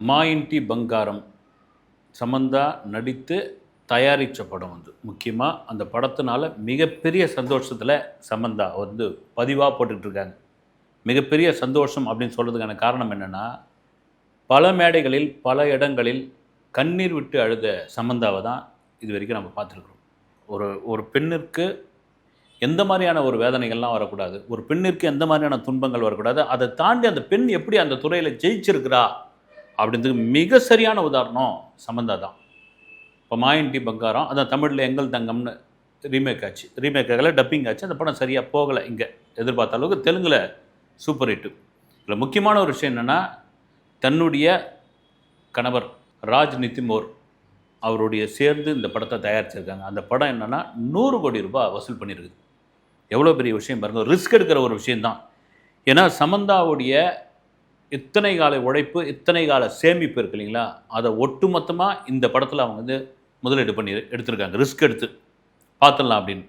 மா இன்டி பங்காரம் சமந்தா நடித்து தயாரித்த படம் வந்து முக்கியமாக அந்த படத்தினால மிகப்பெரிய சந்தோஷத்தில் சமந்தா வந்து பதிவாக போட்டுட்ருக்காங்க. மிகப்பெரிய சந்தோஷம் அப்படின்னு சொல்கிறதுக்கான காரணம் என்னென்னா, பல மேடைகளில் பல இடங்களில் கண்ணீர் விட்டு அழுத சமந்தாவை தான் இது வரைக்கும் நம்ம பார்த்துருக்குறோம். ஒரு ஒரு பெண்ணிற்கு எந்த மாதிரியான ஒரு வேதனைகள்லாம் வரக்கூடாது, ஒரு பெண்ணிற்கு எந்த மாதிரியான துன்பங்கள் வரக்கூடாது, அதை தாண்டி அந்த பெண் எப்படி அந்த துறையில் ஜெயிச்சிருக்கிறா அப்படின்றதுக்கு மிக சரியான உதாரணம் சமந்தா தான். இப்போ மா இன்டி பங்காரம் அதான் தமிழில் எங்கள் தங்கம்னு ரீமேக் ஆச்சு. ரீமேக் ஆகலை, டப்பிங் ஆச்சு. அந்த படம் சரியாக போகலை இங்கே எதிர்பார்த்த அளவுக்கு. தெலுங்கில் சூப்பர் ஹிட்டு. இதில் முக்கியமான ஒரு விஷயம் என்னென்னா, தன்னுடைய கணவர் ராஜ் நித்திமோர் அவருடைய சேர்ந்து இந்த படத்தை தயாரிச்சிருக்காங்க. அந்த படம் என்னென்னா 100 கோடி ரூபாய் வசூல் பண்ணியிருக்குது. எவ்வளோ பெரிய விஷயம் பாருங்கள். ரிஸ்க் எடுக்கிற ஒரு விஷயந்தான். ஏன்னா சமந்தாவுடைய இத்தனை கால உழைப்பு, இத்தனை கால சேமிப்பு இருக்கு இல்லைங்களா, அதை ஒட்டு மொத்தமாக இந்த படத்தில் அவங்க வந்து முதலீடு பண்ணி எடுத்திருக்காங்க. ரிஸ்க் எடுத்து பார்த்துடலாம் அப்படின்னு.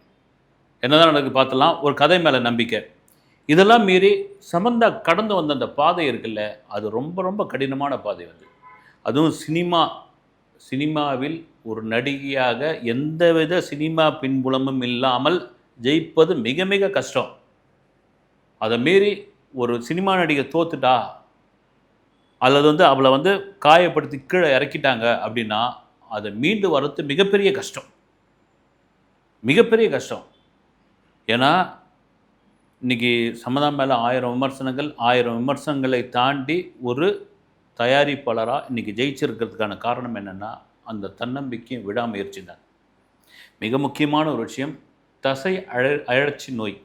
என்னதான் நடக்குது பார்த்துடலாம், ஒரு கதை மேலே நம்பிக்கை. இதெல்லாம் மீறி சமந்தா கடந்து வந்த அந்த பாதை இருக்குல்ல, அது ரொம்ப ரொம்ப கடினமான பாதை வந்து. அதுவும் சினிமாவில் ஒரு நடிகையாக எந்தவித சினிமா பின்புலமும் இல்லாமல் ஜெயிப்பது மிக மிக கஷ்டம். அதை மீறி ஒரு சினிமா நடிகை தோத்துட்டா, அல்லது வந்து அவளை வந்து காயப்படுத்தி கீழே இறக்கிட்டாங்க அப்படின்னா, அதை மீண்டு வர்றது மிகப்பெரிய கஷ்டம். மிகப்பெரிய கஷ்டம். ஏன்னா இன்றைக்கி சமந்தா மேலே 1000 விமர்சனங்கள், 1000 விமர்சனங்களை தாண்டி ஒரு தயாரிப்பாளராக இன்றைக்கி ஜெயிச்சிருக்கிறதுக்கான காரணம் என்னென்னா, அந்த தன்னம்பிக்கையும் விடாமுயற்சி தான். மிக முக்கியமான ஒரு விஷயம், தசை அழற்சி நோய்.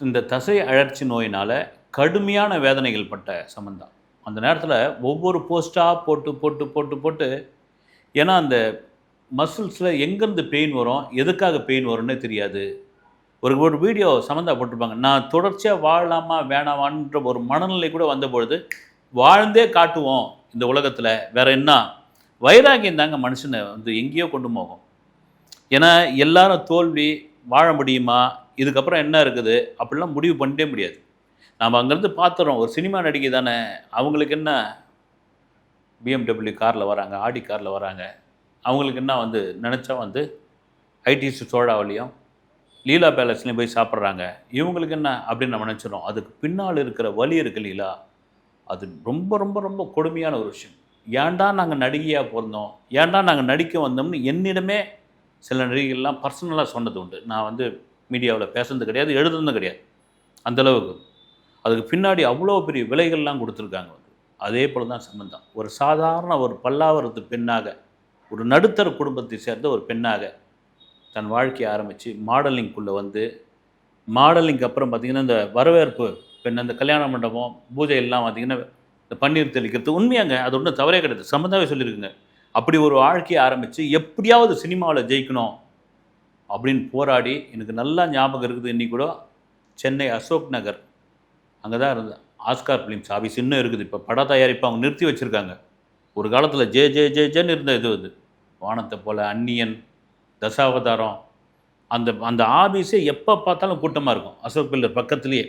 இந்த தசை அழற்சி நோயினால் கடுமையான வேதனைகள் பட்ட சமந்தா அந்த நேரத்தில் ஒவ்வொரு போஸ்ட்டாக போட்டு போட்டு போட்டு போட்டு ஏன்னா அந்த மசில்ஸில் எங்கேருந்து பெயின் வரும், எதுக்காக பெயின் வரும்னே தெரியாது. ஒரு வீடியோ சமந்தா போட்டிருப்பாங்க, நான் தொடர்ச்சியாக வாழலாமா வேணாமான்ற ஒரு மனநிலை கூட வந்தபொழுது, வாழ்ந்தே காட்டுவோம் இந்த உலகத்தில், வேற என்ன வைராகியம் தாங்க மனுஷனை வந்து எங்கேயோ கொண்டு போகும். ஏன்னா எல்லாரும் தோல்வி, வாழ முடியுமா, இதுக்கப்புறம் என்ன இருக்குது அப்படிலாம் முடிவு பண்ணிட்டே முடியாது. நாம் அங்கேருந்து பார்த்துறோம், ஒரு சினிமா நடிகை தானே, அவங்களுக்கு என்ன BMW காரில் வராங்க, ஆடி காரில் வராங்க, அவங்களுக்கு என்ன வந்து நினச்சா வந்து ஐடிசி சோழாவிலையும் லீலா பேலஸ்லையும் போய் சாப்பிட்றாங்க, இவங்களுக்கு என்ன அப்படின்னு நம்ம நினச்சிடும். அதுக்கு பின்னால் இருக்கிற வலி இருக்கு இல்லைங்களா, அது ரொம்ப ரொம்ப ரொம்ப கொடுமையான ஒரு விஷயம். ஏன்டா நாங்கள் நடிகையாக பிறந்தோம், ஏன்டா நாங்கள் நடிக்க வந்தோம்னு என்னிடமே சில நடிகைகள்லாம் பர்சனலாக சொன்னது உண்டு. நான் வந்து மீடியாவில் பேசுனது கிடையாது, எழுதுனது கிடையாது. அந்தளவுக்கு அதுக்கு பின்னாடி அவ்வளோ பெரிய விலைகள்லாம் கொடுத்துருக்காங்க வந்து. அதே போல் தான் சம்பந்தா ஒரு சாதாரண ஒரு பல்லாவரத்து பெண்ணாக, ஒரு நடுத்தர குடும்பத்தை சேர்ந்த ஒரு பெண்ணாக தன் வாழ்க்கையை ஆரம்பித்து மாடலிங்குள்ளே வந்து, மாடலிங்க்கு அப்புறம் பார்த்திங்கன்னா இந்த வரவேற்பு பெண், அந்த கல்யாண மண்டபம் பூஜையெல்லாம் பார்த்திங்கன்னா இந்த பன்னீர் தெளிக்கிறது உண்மையாங்க, அது ஒன்றும் தவறே கிடையாது. சம்பந்தாவே சொல்லியிருக்குங்க, அப்படி ஒரு வாழ்க்கையை ஆரம்பித்து எப்படியாவது சினிமாவில் ஜெயிக்கணும் அப்படின்னு போராடி, எனக்கு நல்லா ஞாபகம் இருக்குது. இன்றைக்கி கூட சென்னை அசோக் நகர் அங்கே தான் இருந்தது ஆஸ்கார் ஃபிலிம்ஸ் ஆஃபீஸ், இன்னும் இருக்குது. இப்போ பட தயாரிப்பு அவங்க நிறுத்தி வச்சுருக்காங்க. ஒரு காலத்தில் ஜேன்னு இருந்த இது வானத்தை போல், அந்நியன், தசாவதாரம், அந்த ஆஃபீஸே எப்போ பார்த்தாலும் கூட்டமாக இருக்கும். அசோக் பில்லர் பக்கத்துலேயே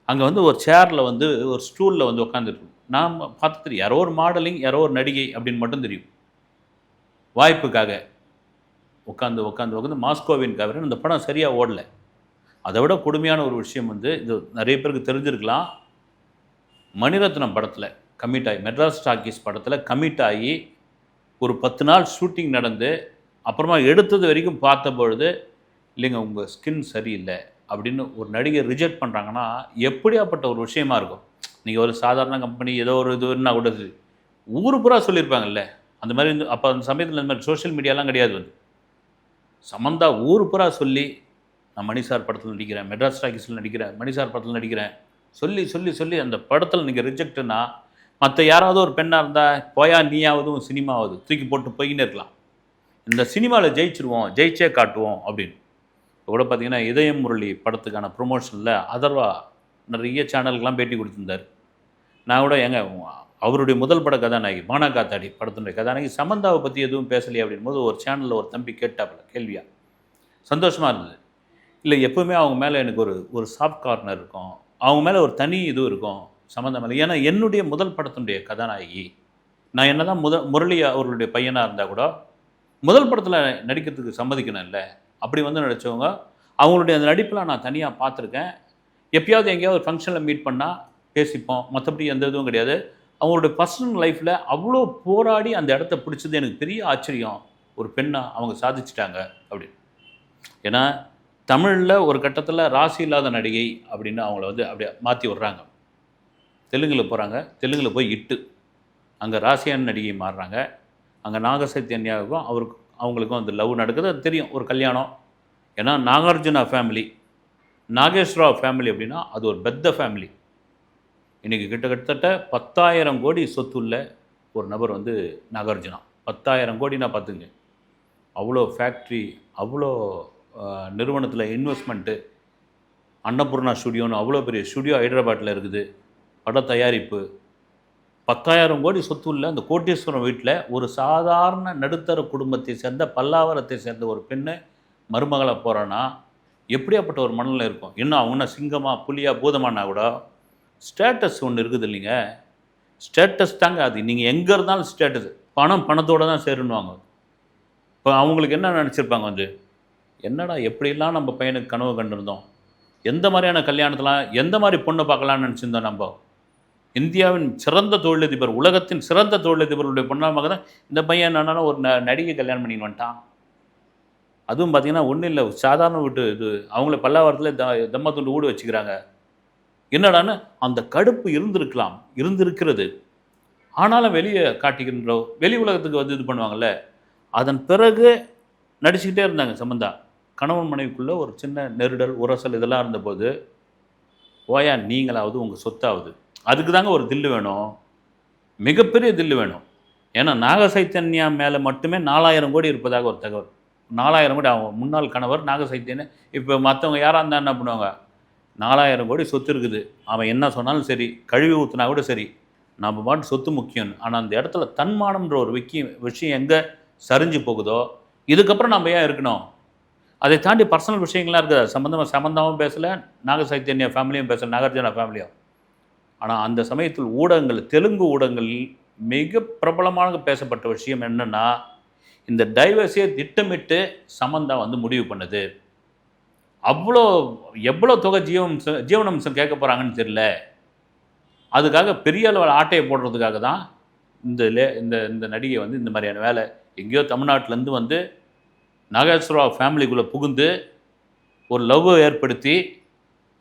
அங்கே வந்து ஒரு சேரில் வந்து ஒரு ஸ்டூலில் வந்து உட்காந்துருக்கும். நான் பார்த்து தெரியும், யாரோ ஒரு மாடலிங், யாரோ ஒரு நடிகை அப்படின்னு மட்டும் தெரியும். வாய்ப்புக்காக உட்காந்து மாஸ்கோவின் கவரன் இந்த படம் சரியாக ஓடலை. அதை விட கொடுமையான ஒரு விஷயம் வந்து, இது நிறைய பேருக்கு தெரிஞ்சிருக்கலாம், மணிரத்னம் படத்தில் கமிட் ஆகி, மெட்ராஸ் டாக்கீஸ் படத்தில் கமிட் ஆகி ஒரு 10 நாள் ஷூட்டிங் நடந்து அப்புறமா எடுத்தது வரைக்கும் பார்த்த பொழுது, இல்லைங்க உங்கள் ஸ்கின் சரியில்லை அப்படின்னு ஒரு நடிகர் ரிஜெக்ட் பண்ணுறாங்கன்னா எப்படியாப்பட்ட ஒரு விஷயமா இருக்கும். நீங்கள் ஒரு சாதாரண கம்பெனி ஏதோ ஒரு இதுன்னா கூட ஊர் பூரா சொல்லியிருப்பாங்கல்ல, அந்த மாதிரி. அப்போ அந்த சமயத்தில் இந்த மாதிரி சோஷியல் மீடியாலாம் கிடையாது வந்து. சமந்தா ஊர் பூரா சொல்லி, நான் மணிசார் படத்தில் நடிக்கிறேன், மெட்ராஸ் டாக்கீஸில் நடிக்கிறேன், மணிசார் படத்தில் நடிக்கிறேன் சொல்லி சொல்லி சொல்லி அந்த படத்தில் நீங்கள் ரிஜெக்ட்னா, மற்ற யாராவது ஒரு பெண்ணாக இருந்தால் போயா நீயாவதும் சினிமாவது தூக்கி போட்டு போயின்னு இருக்கலாம். இந்த சினிமாவில் ஜெயிச்சிருவோம், ஜெயிச்சே காட்டுவோம் அப்படின்னு. இப்போ கூட பார்த்தீங்கன்னா இதயம் முரளி படத்துக்கான ப்ரொமோஷனில் அதர்வா நிறைய சேனலுக்கெலாம் பேட்டி கொடுத்துருந்தார். நான் கூட அவருடைய முதல் பட கதாநாயகி மானா காத்தாடி படத்தினுடைய கதாநாயகி சமந்தாவை பற்றி எதுவும் பேசலையே அப்படின்போது ஒரு சேனலில் ஒரு தம்பி கேட்டாப்புல கேள்வியாக. சந்தோஷமாக இருந்தது. இல்லை எப்போவுமே அவங்க மேலே எனக்கு ஒரு சாஃப்ட் கார்னர் இருக்கும், அவங்க மேலே ஒரு தனி இது இருக்கும். சம்மந்தம் இல்லை. ஏன்னா என்னுடைய முதல் படத்தினுடைய கதாநாயகி. நான் என்ன தான் முரளி அவர்களுடைய பையனாக இருந்தால் கூட முதல் படத்தில் நடிக்கிறதுக்கு சம்மதிக்கணும் இல்லை. அப்படி வந்து நடித்தவங்க அவங்களுடைய அந்த நடிப்பெலாம் நான் தனியாக பார்த்துருக்கேன். எப்பயாவது எங்கேயாவது ஒரு ஃபங்க்ஷனில் மீட் பண்ணால் பேசிப்போம். மற்றபடி எந்த இதுவும் கிடையாது. அவங்களுடைய பர்சனல் லைஃப்பில் அவ்வளோ போராடி அந்த இடத்த பிடிச்சது எனக்கு பெரிய ஆச்சரியம். ஒரு பெண்ணாக அவங்க சாதிச்சிட்டாங்க அப்படின்னு. ஏன்னா தமிழில் ஒரு கட்டத்தில் ராசி இல்லாத நடிகை அப்படின்னு அவங்கள வந்து அப்படியே மாற்றி விட்றாங்க. தெலுங்கில் போகிறாங்க. தெலுங்கில் போய் இட்டு அங்கே ராசியான நடிகை மாறுறாங்க. அங்கே நாகசைத்தன்யாவுக்கும் அவங்களுக்கும் அந்த லவ் நடக்குது. அது தெரியும், ஒரு கல்யாணம். ஏன்னா நாகார்ஜுனா ஃபேமிலி, நாகேஸ்வரா ஃபேமிலி அப்படின்னா அது ஒரு பெத்த ஃபேமிலி. இன்றைக்கி கிட்டத்தட்ட 10,000 கோடி சொத்துள்ள ஒரு நபர் வந்து நாகார்ஜுனா. 10,000 கோடினா பார்த்துங்க. அவ்வளோ ஃபேக்ட்ரி, அவ்வளோ நிறுவனத்தில் இன்வெஸ்ட்மெண்ட்டு. அன்னபூர்ணா ஸ்டுடியோன்னு அவ்வளோ பெரிய ஸ்டுடியோ ஹைதராபாத்தில் இருக்குது. பட தயாரிப்பு. 10,000 கோடி சொத்து உள்ள அந்த கோட்டீஸ்வரம் வீட்டில் ஒரு சாதாரண நடுத்தர குடும்பத்தை சேர்ந்த பல்லாவரத்தை சேர்ந்த ஒரு பெண்ணு மருமகளை போகிறான்னா எப்படியாப்பட்ட ஒரு மனநிலை இருக்கும். இன்னும் அவங்க சிங்கமா புலியா பூதமானா கூட ஸ்டேட்டஸ் ஒன்று இருக்குது இல்லைங்க. ஸ்டேட்டஸ் தாங்க அது. நீங்கள் எங்கே இருந்தாலும் ஸ்டேட்டஸ். பணத்தோடு தான் சேருன்னுவாங்க. இப்போ அவங்களுக்கு என்ன நினச்சிருப்பாங்க வந்து, என்னடா எப்படிலாம் நம்ம பையனுக்கு கனவு கண்டிருந்தோம், எந்த மாதிரியான கல்யாணத்தெலாம் எந்த மாதிரி பொண்ணை பார்க்கலான்னு நினச்சிருந்தோம். நம்ம இந்தியாவின் சிறந்த தொழிலதிபர், உலகத்தின் சிறந்த தொழிலதிபருடைய பொண்ணாக தான் இந்த பையன் என்னன்னா ஒரு நடிகை கல்யாணம் பண்ணி வந்துட்டான். அதுவும் பார்த்தீங்கன்னா ஒன்றும் இல்லை, சாதாரண வீட்டு இது. அவங்கள பல்லாவரத்தில் தம்மா துண்டு ஊடு வச்சுக்கிறாங்க. என்னடான்னு அந்த கடுப்பு இருந்திருக்கிறது. ஆனாலும் வெளியே காட்டிக்கின்றோம், வெளி உலகத்துக்கு வந்து இது பண்ணுவாங்கள்ல. அதன் பிறகு நடிச்சுக்கிட்டே இருந்தாங்க சம்பந்தா. கணவன் மனைவிக்குள்ளே ஒரு சின்ன நெருடல், உரசல் இதெல்லாம் இருந்தபோது, ஓயா நீங்களாவது உங்கள் சொத்தாவது. அதுக்கு தாங்க ஒரு தில்லு வேணும், மிகப்பெரிய தில்லு வேணும். ஏன்னா நாகசைத்தன்யா மேலே மட்டுமே 4,000 கோடி இருப்பதாக ஒரு தகவல். 4,000 கோடி. அவங்க முன்னாள் கணவர் நாகசைத்தன்யா. இப்போ மற்றவங்க யாராக இருந்தால் என்ன பண்ணுவாங்க, 4,000 கோடி சொத்து இருக்குது, அவன் என்ன சொன்னாலும் சரி, கழுவி ஊற்றினா கூட சரி, நம்ம பாட்டு சொத்து முக்கியம். ஆனால் அந்த இடத்துல தன்மானம்ன்ற ஒரு விஷயம் எங்கே சரிஞ்சு போகுதோ, இதுக்கப்புறம் நம்ம ஏன் இருக்கணும்? அதை தாண்டி பர்சனல் விஷயங்கள்லாம் இருக்குது. சம்பந்தமும் பேசலை, நாகசைத்தன்யா ஃபேமிலியும் பேசலை, நாகார்ஜுனா ஃபேமிலியும். ஆனால் அந்த சமயத்தில் ஊடகங்கள், தெலுங்கு ஊடகங்களில் மிக பிரபலமாக பேசப்பட்ட விஷயம் என்னென்னா, இந்த டைவர்ஸையே திட்டமிட்டு சமந்தா வந்து முடிவு பண்ணுது. எவ்வளோ தொகை ஜீவனம்சம் கேட்க போகிறாங்கன்னு தெரியல. அதுக்காக பெரிய அளவில் ஆட்டையை போடுறதுக்காக தான் இந்த நடிகை வந்து இந்த மாதிரியான வேலை. எங்கேயோ தமிழ்நாட்டிலேருந்து வந்து நாகேஸ்வரா ஃபேமிலிக்குள்ளே புகுந்து ஒரு லவ் ஏற்படுத்தி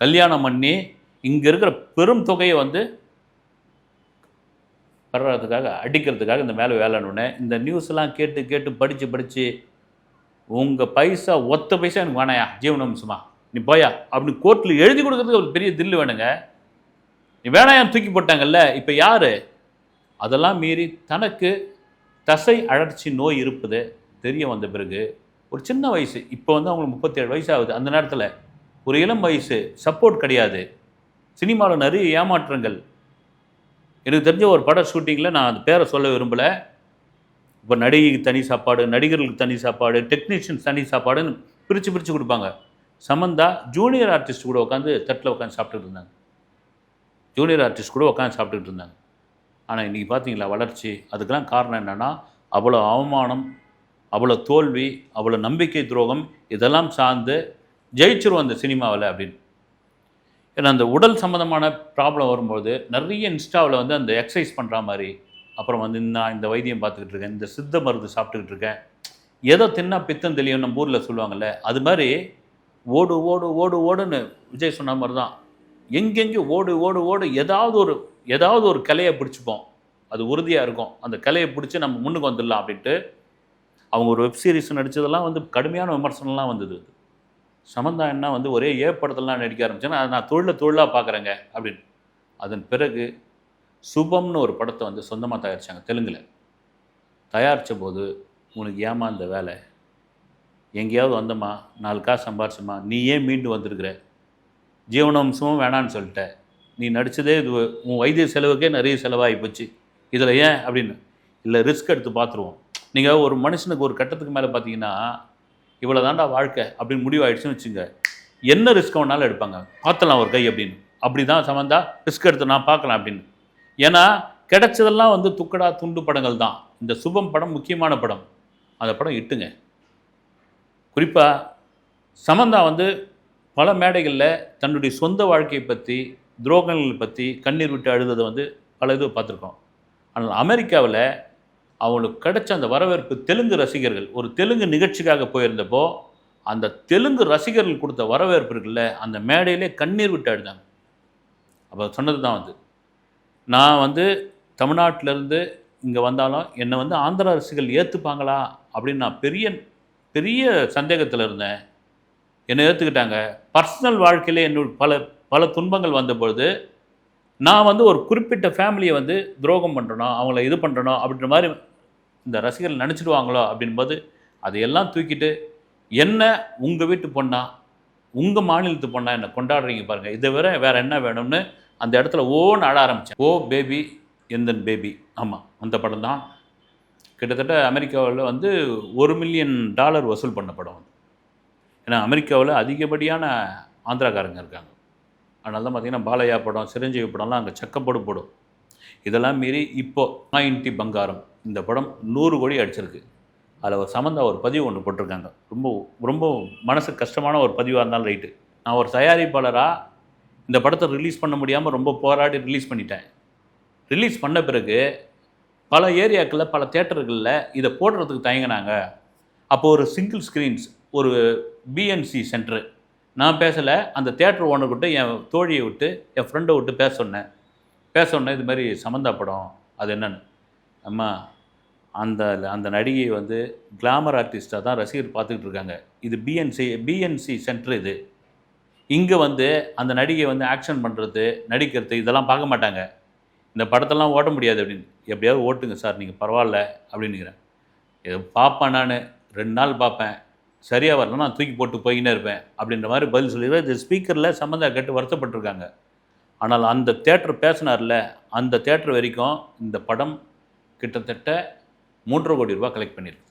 கல்யாணம் பண்ணி இங்கே இருக்கிற பெரும் தொகையை வந்து பெறறதுக்காக, அடிக்கிறதுக்காக இந்த வேலைன்னு இந்த நியூஸ்லாம் கேட்டு படித்து உங்கள் பைசா ஒத்த பைசா எனக்கு வேணாயா, ஜீவனம்சமா நீ போயா அப்படின்னு கோர்ட்டில் எழுதி கொடுக்குறதுக்கு ஒரு பெரிய தில்லு வேணுங்க. நீ வேணாயான்னு தூக்கி போட்டாங்கல்ல. இப்போ யார் அதெல்லாம் மீறி தனக்கு தசை அழற்சி நோய் இருப்பது தெரிய வந்த பிறகு ஒரு சின்ன வயசு, இப்போ வந்து அவங்களுக்கு 37 வயசு ஆகுது. அந்த நேரத்தில் ஒரு இளம் வயசு, சப்போர்ட் கிடையாது, சினிமாவில் நிறைய ஏமாற்றங்கள். எனக்கு தெரிஞ்ச ஒரு பட ஷூட்டிங்கில், நான் அந்த பேரை சொல்ல விரும்பலை, இப்போ நடிகைக்கு தனி சாப்பாடு, நடிகர்களுக்கு தனி சாப்பாடு, டெக்னீஷியன்ஸ் தனி சாப்பாடுன்னு பிரித்து கொடுப்பாங்க. சமந்தா ஜூனியர் ஆர்டிஸ்ட் கூட உட்காந்து தட்டில் உட்காந்து சாப்பிட்டுட்டு இருந்தாங்க. ஜூனியர் ஆர்டிஸ்ட் கூட உட்காந்து சாப்பிட்டுட்டு இருந்தாங்க. ஆனால் இன்றைக்கி பார்த்தீங்களா வளர்ச்சி. அதுக்கெல்லாம் காரணம் என்னென்னா, அவ்வளோ அவமானம், அவ்வளோ தோல்வி, அவ்வளோ நம்பிக்கை துரோகம், இதெல்லாம் சார்ந்து ஜெயிச்சிரும் அந்த சினிமாவில் அப்படின்னு. ஏன்னா அந்த உடல் சம்மந்தமான ப்ராப்ளம் வரும்போது நிறைய இன்ஸ்டாவில் வந்து அந்த எக்ஸசைஸ் பண்ணுற மாதிரி, அப்புறம் வந்து நான் இந்த வைத்தியம் பார்த்துக்கிட்டு இருக்கேன், இந்த சித்த மருந்து சாப்பிட்டுக்கிட்டு இருக்கேன், ஏதோ தின்னா பித்தம் தெளியும் நம்ம ஊரில் சொல்லுவாங்கள்ல, அது மாதிரி ஓடுன்னு விஜய் சொன்ன மாதிரி தான். எங்கெங்கேயும் ஓடு ஏதாவது ஒரு கிளையை பிடிச்சிப்போம், அது உறுதியாக இருக்கும். அந்த கிளையை பிடிச்சி நம்ம முன்னுக்கு வந்துடலாம் அப்படின்ட்டு அவங்க ஒரு வெப் சீரிஸ் நடித்ததெல்லாம் வந்து கடுமையான விமர்சனம்லாம் வந்தது. சமந்தா என்ன வந்து ஒரே படத்துலலாம் நடிக்க ஆரம்பிச்சேன்னா, அதை நான் தொழிலாக பார்க்குறேங்க அப்படின்னு. அதன் பிறகு சுபம்னு ஒரு படத்தை வந்து சொந்தமாக தயாரித்தாங்க தெலுங்கில். தயாரித்த போது, உனக்கு ஏமா இந்த வேலை, எங்கேயாவது வந்தம்மா 4 காசு சம்பாரிச்சம்மா, நீ ஏன் மீண்டு வந்திருக்கிற, ஜீவனம்சமும் வேணான்னு சொல்லிட்ட, நீ நடித்ததே இது உன் வைத்திய செலவுக்கே நிறைய செலவாகி போச்சு, இதில் ஏன் அப்படின்னு. இல்லை ரிஸ்க் எடுத்து பார்த்துருவோம். நீங்கள் ஒரு மனுஷனுக்கு ஒரு கட்டத்துக்கு மேலே பார்த்தீங்கன்னா, இவ்வளோ தாண்டா வாழ்க்கை அப்படின்னு முடிவாயிடுச்சுன்னு வச்சுங்க, என்ன ரிஸ்க் வேணாலும் எடுப்பாங்க, பார்த்தலாம் ஒரு கை அப்படின்னு. அப்படி தான் சமந்தா ரிஸ்க் எடுத்து நான் பார்க்கலாம் அப்படின்னு. ஏன்னா கிடைச்சதெல்லாம் வந்து துக்கடா துண்டு படங்கள் தான். இந்த சுபம் படம் முக்கியமான படம். அந்த படம் இட்டுங்க. குறிப்பாக சமந்தா வந்து பல மேடைகளில் தன்னுடைய சொந்த வாழ்க்கையை பற்றி, துரோகங்கள் பற்றி கண்ணீர் விட்டு அழுததை வந்து பல இது பார்த்துருக்கோம். ஆனால் அமெரிக்காவில் அவங்களுக்கு கிடைச்ச அந்த வரவேற்பு, தெலுங்கு ரசிகர்கள் ஒரு தெலுங்கு நிகழ்ச்சிக்காக போயிருந்தப்போ அந்த தெலுங்கு ரசிகர்கள் கொடுத்த வரவேற்பு இருக்குல்ல, அந்த மேடையிலே கண்ணீர் விட்டு அழுதாங்க. அப்போ சொன்னது தான் வந்து, நான் வந்து தமிழ்நாட்டிலேருந்து இங்கே வந்தாலும் என்னை வந்து ஆந்திரா ரசிகர்கள் ஏற்றுப்பாங்களா அப்படின்னு நான் பெரிய பெரிய சந்தேகத்தில் இருந்தேன். என்னை ஏற்றுக்கிட்டாங்க. பர்சனல் வாழ்க்கையிலே என்னோட பல துன்பங்கள் வந்தபொழுது நான் வந்து ஒரு குறிப்பிட்ட ஃபேமிலியை வந்து துரோகம் பண்ணுறனோ, அவங்கள இது பண்ணுறனோ அப்படின்ற மாதிரி இந்த ரசிகர்கள் நினச்சிடுவாங்களோ அப்படின்போது அதையெல்லாம் தூக்கிட்டு, என்ன உங்கள் வீட்டு பொண்ணா, உங்கள் மாநிலத்து பொண்ணா என்னை கொண்டாடுறீங்க பாருங்கள், இதை வேறு என்ன வேணும்னு அந்த இடத்துல ஓன்னு ஆட ஆரம்பித்தேன். ஓ பேபி எந்தன் பேபி. ஆமாம், அந்த படம் தான் கிட்டத்தட்ட அமெரிக்காவில் வந்து $1 மில்லியன் வசூல் பண்ண படம். ஏன்னா அமெரிக்காவில் அதிகப்படியான ஆந்திராக்காரங்க இருக்காங்க. அதனால தான் பார்த்திங்கன்னா பாலையா படம், சிரஞ்சீவி படம்லாம் அங்கே சக்கப்போடு போடும். இதெல்லாம் மீறி இப்போது நான் இன்டி பங்காரம் இந்த படம் 100 கோடி அடிச்சிருக்கு. அதில் ஒரு சமந்தா ஒரு பதிவு ஒன்று போட்டிருக்காங்க. ரொம்ப ரொம்ப மனசுக்கு கஷ்டமான ஒரு பதிவாக இருந்தாலும் ரைட்டு. நான் ஒரு தயாரிப்பாளராக இந்த படத்தை ரிலீஸ் பண்ண முடியாமல் ரொம்ப போராடி ரிலீஸ் பண்ணிட்டேன். ரிலீஸ் பண்ண பிறகு பல ஏரியாக்களில், பல தியேட்டர்களில் இதை போடுறதுக்கு தயங்கினாங்க. அப்போது ஒரு சிங்கிள் ஸ்க்ரீன்ஸ், ஒரு பிஎன்சி சென்டரு, நான் பேசலை, அந்த தியேட்டர் ஓனர்கிட்ட என் தோழியை விட்டு, என் ஃப்ரெண்டை விட்டு பேச சொன்னேன். இது மாதிரி சமந்தா படம், அது என்னென்னு. அம்மா, அந்த நடிகை வந்து கிளாமர் ஆர்டிஸ்ட்டாக தான் ரசிகர் பார்த்துக்கிட்டு இருக்காங்க. இது பிஎன்சி சென்டர். இது இங்கே வந்து அந்த நடிகை வந்து ஆக்ஷன் பண்ணுறது, நடிக்கிறது இதெல்லாம் பார்க்க மாட்டாங்க. இந்த படத்தெல்லாம் ஓட்ட முடியாது அப்படின்னு. எப்படியாவது ஓட்டுங்க சார், நீங்கள் பரவாயில்ல அப்படின்னுக்கிறேன். இதை பார்ப்பேன், நான் 2 நாள் பார்ப்பேன், சரியாக வரலாம் நான் தூக்கி போட்டு போயின்னே இருப்பேன் அப்படின்ற மாதிரி பதில் சொல்லிடுவேன். இது ஸ்பீக்கரில் சம்மந்தா கேட்டு வருத்தப்பட்டிருக்காங்க. ஆனால் அந்த தேட்டர் பேசினார்ல, அந்த தேட்டர் வரைக்கும் இந்த படம் கிட்டத்தட்ட $3.5 கோடி கலெக்ட் பண்ணியிருக்கு.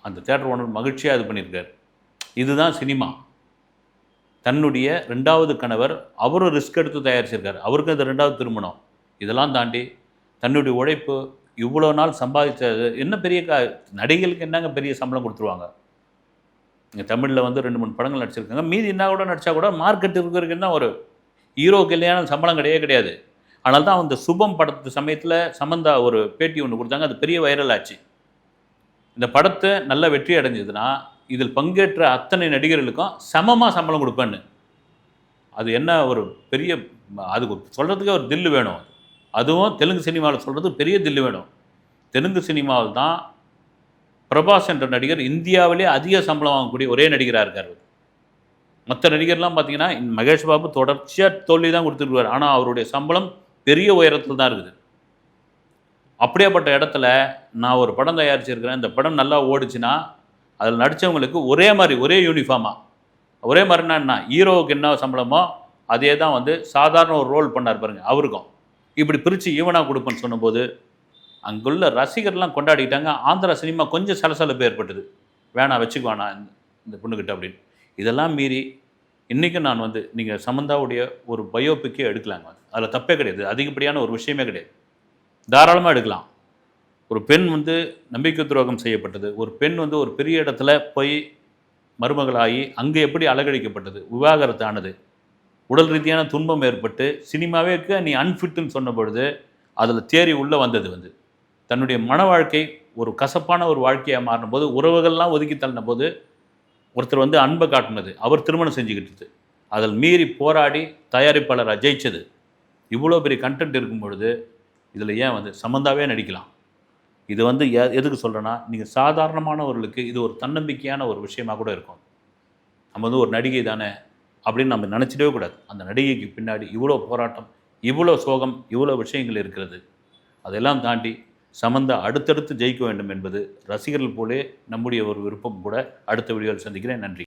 அந்த தேட்டர் ஓனர் மகிழ்ச்சியாக இது பண்ணியிருக்கார். இதுதான் சினிமா. தன்னுடைய 2வது கணவர் அவரும் ரிஸ்க் எடுத்து தயாரிச்சிருக்கார். அவருக்கு அது 2வது திருமணம். இதெல்லாம் தாண்டி தன்னுடைய உழைப்பு, இவ்வளோ நாள் சம்பாதிச்சது என்ன பெரிய நடிகைகளுக்கு என்னங்க பெரிய சம்பளம் கொடுத்துருவாங்க. இங்கே தமிழில் வந்து 2-3 படங்கள் நடிச்சிருக்காங்க. மீதி என்ன கூட நடித்தா கூட மார்க்கெட் இருக்கிறதுக்கு தான் ஒரு ஹீரோக்கு இல்லையான சம்பளம் கிடையாது. ஆனால் தான் அந்த சுபம் படத்து சமயத்தில் சமந்தா ஒரு பேட்டி ஒன்று கொடுத்தாங்க. அது பெரிய வைரல் ஆச்சு. இந்த படத்தை நல்ல வெற்றி அடைஞ்சதுன்னா இதில் பங்கேற்ற அத்தனை நடிகர்களுக்கும் சமமாக சம்பளம் கொடுப்பேன்னு. அது என்ன ஒரு பெரிய, அதுக்கு சொல்கிறதுக்கே ஒரு தில்லு வேணும். அதுவும் தெலுங்கு சினிமாவில் சொல்கிறது பெரிய தில்லு வேணும். தெலுங்கு சினிமாவில் தான் பிரபாஸ் என்ற நடிகர் இந்தியாவிலே அதிக சம்பளம் வாங்கக்கூடிய ஒரே நடிகராக இருக்கார். மற்ற நடிகர்லாம் பார்த்தீங்கன்னா மகேஷ் பாபு தொடர்ச்சியாக தோல்வி தான் கொடுத்துருக்கார். ஆனால் அவருடைய சம்பளம் பெரிய உயரத்தில் தான் இருக்குது. அப்படியேப்பட்ட இடத்துல நான் ஒரு படம் தயாரிச்சிருக்கிறேன், இந்த படம் நல்லா ஓடிச்சுன்னா அதில் நடித்தவங்களுக்கு ஒரே மாதிரி, ஒரே யூனிஃபார்மாக, ஒரே மாதிரினா என்ன, ஹீரோவுக்கு என்ன சம்பளமோ அதே தான் வந்து சாதாரண ஒரு ரோல் பண்ணார் பாருங்கள் அவருக்கும். இப்படி பிரித்து ஈவனாக கொடுப்பேன்னு சொன்னபோது அங்குள்ள ரசிகர்லாம் கொண்டாடிட்டாங்க. ஆந்திரா சினிமா கொஞ்சம் சலசலப்பு ஏற்பட்டது. வேணாம், வச்சுக்குவானா இந்த பொண்ணுக்கிட்ட அப்படின்னு. இதெல்லாம் மீறி இன்றைக்கும் நான் வந்து நீங்கள் சமந்தாவுடைய ஒரு பயோபிக்கே எடுக்கலாங்க. அதில் தப்பே கிடையாது. அதிகப்படியான ஒரு விஷயமே கிடையாது. தாராளமாக எடுக்கலாம். ஒரு பெண் வந்து நம்பிக்கை துரோகம் செய்யப்பட்டது. ஒரு பெண் வந்து ஒரு பெரிய இடத்துல போய் மருமகளாகி அங்கே எப்படி அலகழிக்கப்பட்டது, விவாகரத்து ஆனது, உடல் ரீதியான துன்பம் ஏற்பட்டு சினிமாவே நீ அன்ஃபிட்டுன்னு சொன்ன பொழுது அதில் தேறி உள்ளே வந்தது வந்து தன்னுடைய மன வாழ்க்கை ஒரு கசப்பான ஒரு வாழ்க்கையாக மாறின போது, உறவுகள்லாம் ஒதுக்கி தள்ளின போது ஒருத்தர் வந்து அன்பை காட்டினது, அவர் திருமணம் செஞ்சுக்கிட்டது, அதில் மீறி போராடி தயாரிப்பாளராக ஜெயிச்சது. இவ்வளோ பெரிய கண்டென்ட் இருக்கும் பொழுது இதில் ஏன் வந்து சமந்தாவே நடிக்கலாம். இது வந்து எதுக்கு சொல்கிறேன்னா, நீங்கள் சாதாரணமானவர்களுக்கு இது ஒரு தன்னம்பிக்கையான ஒரு விஷயமாக கூட இருக்கும். நம்ம வந்து ஒரு நடிகை தானே அப்படின்னு நம்ம நினச்சிடவே கூடாது. அந்த நடிகைக்கு பின்னாடி இவ்வளோ போராட்டம், இவ்வளோ சோகம், இவ்வளோ விஷயங்கள் இருக்கிறது. அதெல்லாம் தாண்டி சமந்தா அடுத்தடுத்து ஜெயிக்க வேண்டும் என்பது ரசிகர்கள் போலே நம்முடைய ஒரு விருப்பம் கூட. அடுத்த வீடியோவில் சந்திக்கிறேன். நன்றி.